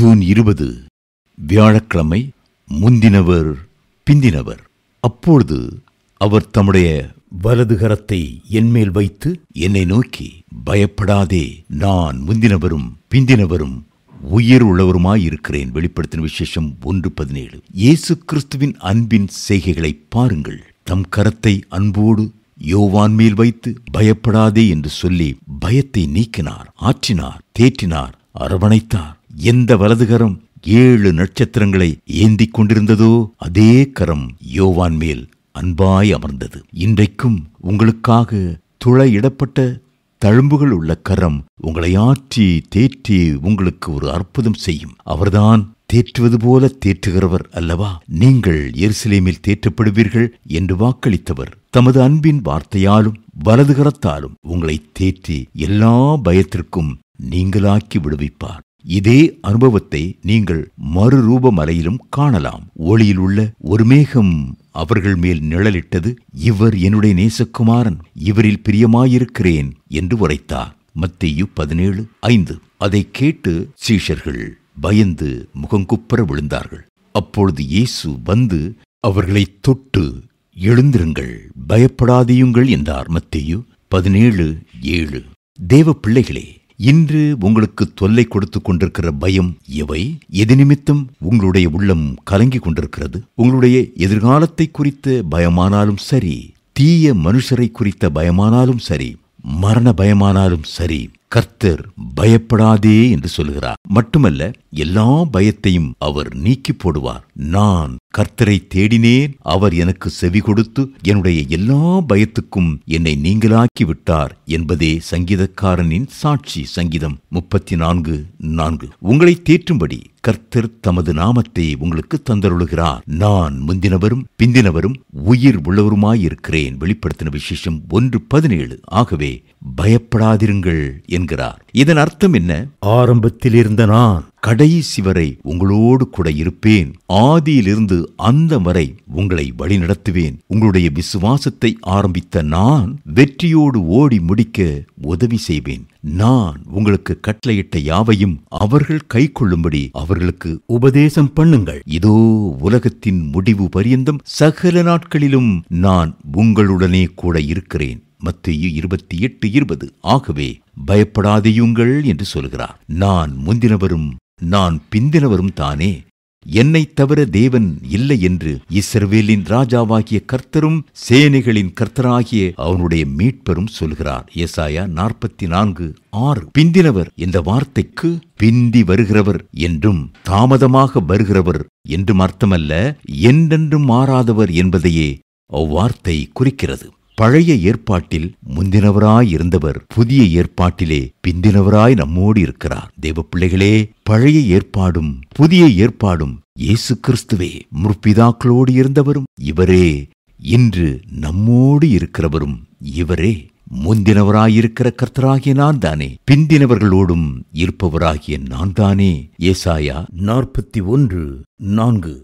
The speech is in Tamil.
ஜூன் 20 வியாழக்கிழமை. முந்தினவர் பிந்தினவர். அப்பொழுது அவர் தம்முடைய வலது கரத்தை என்மேல் வைத்து என்னை நோக்கி, பயப்படாதே, நான் முந்தினவரும் பிந்தினவரும் உயிர் உள்ளவருமாயிருக்கிறேன். வெளிப்படுத்தின விசேஷம் 1:17. இயேசு கிறிஸ்துவின் அன்பின் செய்கைகளை பாருங்கள். தம் கரத்தை அன்போடு யோவான் மேல் வைத்து பயப்படாதே என்று சொல்லி பயத்தை நீக்கினார், ஆற்றினார், தேற்றினார், அரவணைத்தார். எந்த வலதுகரம் 7 நட்சத்திரங்களை ஏந்திக் கொண்டிருந்ததோ அதே கரம் யோவான் மேல் அன்பாய் அமர்ந்தது. இன்றைக்கும் உங்களுக்காக துளையிடப்பட்ட தழும்புகள் உள்ள கரம் உங்களை ஆற்றி தேற்றி உங்களுக்கு ஒரு அற்புதம் செய்யும். அவர்தான் தேற்றுவது போல தேற்றுகிறவர் அல்லவா? நீங்கள் எருசலேமில் தேற்றப்படுவீர்கள் என்று வாக்களித்தவர் தமது அன்பின் வார்த்தையாலும் வலதுகரத்தாலும் உங்களை தேற்றி எல்லா பயத்திற்கும் நீங்களாக்கி விடுவிப்பார். இதே அனுபவத்தை நீங்கள் மறுரூபமலையிலும் காணலாம். ஒளியில் உள்ள ஒரு மேகம் அவர்கள் மேல் நிழலிட்டது. இவர் என்னுடைய நேசகுமாரன், இவரில் பிரியமாயிருக்கிறேன் என்று உரைத்தார். மத்தேயு 17:5. அதை கேட்டு சீஷர்கள் பயந்து முகங்குப்புற விழுந்தார்கள். அப்பொழுது இயேசு வந்து அவர்களை தொட்டு, எழுந்திருங்கள், பயப்படாதீயுங்கள் என்றார். மத்தேயு 17:7. தேவ பிள்ளைகளே, இன்று உங்களுக்கு தொல்லை கொடுத்து கொண்டிருக்கிற பயம் எவை? எது நிமித்தம் உங்களுடைய உள்ளம் கலங்கி கொண்டிருக்கிறது? உங்களுடைய எதிர்காலத்தை குறித்த பயமானாலும் சரி, தீய மனுஷரை குறித்த பயமானாலும் சரி, மரண பயமானாலும் சரி, கர்த்தர் பயப்படாதே என்று சொல்கிறார். மட்டுமல்ல, எல்லா பயத்தையும் அவர் நீக்கி போடுவார். நான் கர்த்தரை தேடினேன், அவர் எனக்கு செவி கொடுத்து என்னுடைய எல்லா பயத்துக்கும் என்னை நீங்களாக்கி விட்டார் என்பதே சங்கீதக்காரனின் சாட்சி. சங்கீதம் 34:4. உங்களை தேற்றும்படி கர்த்தர் தமது நாமத்தை உங்களுக்கு தந்தருளுகிறார். நான் முந்தினவரும் பிந்தினவரும் உயிர் உள்ளவருமாயிருக்கிறேன். வெளிப்படுத்தின விசேஷம் 1:17. ஆகவே பயப்படாதிருங்கள் என்கிறார். இதன் அர்த்தம் என்ன? ஆரம்பத்தில் இருந்த நான் கடைசி வரை உங்களோடு கூட இருப்பேன். ஆதியிலிருந்து அந்த வரை உங்களை வழிநடத்துவேன். உங்களுடைய விசுவாசத்தை ஆரம்பித்த நான் வெற்றியோடு ஓடி முடிக்க உதவி செய்வேன். நான் உங்களுக்கு கட்டளையிட்ட யாவையும் அவர்கள் கைக்கொள்ளும்படி அவர்களுக்கு உபதேசம் பண்ணுங்கள். இதோ உலகத்தின் முடிவு பரியந்தம் சகல நாட்களிலும் நான் உங்களுடனே கூட இருக்கிறேன். மத்தேயு 28:20. ஆகவே பயப்படாதேயுங்கள் என்று சொல்கிறார். நான் முந்தினவரும் நான் பிந்தினவரும் தானே. என்னைத் தவிர தேவன் இல்லை என்று இஸ்ரவேலின் ராஜாவாகிய கர்த்தரும் சேனைகளின் கர்த்தராகிய அவனுடைய மீட்பரும் சொல்கிறார். ஏசாயா 44:6. பிந்தினவர் என்ற வார்த்தைக்கு பிந்தி வருகிறவர் என்றும் தாமதமாக வருகிறவர் என்றும் அர்த்தமல்ல, என்றென்றும் மாறாதவர் என்பதையே அவ்வார்த்தை குறிக்கிறது. பழைய ஏற்பாட்டில் முந்தினவராய் இருந்தவர் புதிய ஏற்பாட்டிலே பிந்தினவராய் நம்மோடு இருக்கிறார். தேவ பிள்ளைகளே, பழைய ஏற்பாடும் புதிய ஏற்பாடும் இயேசு கிறிஸ்துவே. முற்பிதாக்களோடு இருந்தவரும் இவரே, இன்று நம்மோடு இருக்கிறவரும் இவரே. முந்தினவராயிருக்கிற கர்த்தராகிய நான் தானே, பிந்தினவர்களோடும் இருப்பவராகிய நான் தானே. ஏசாயா 41:4.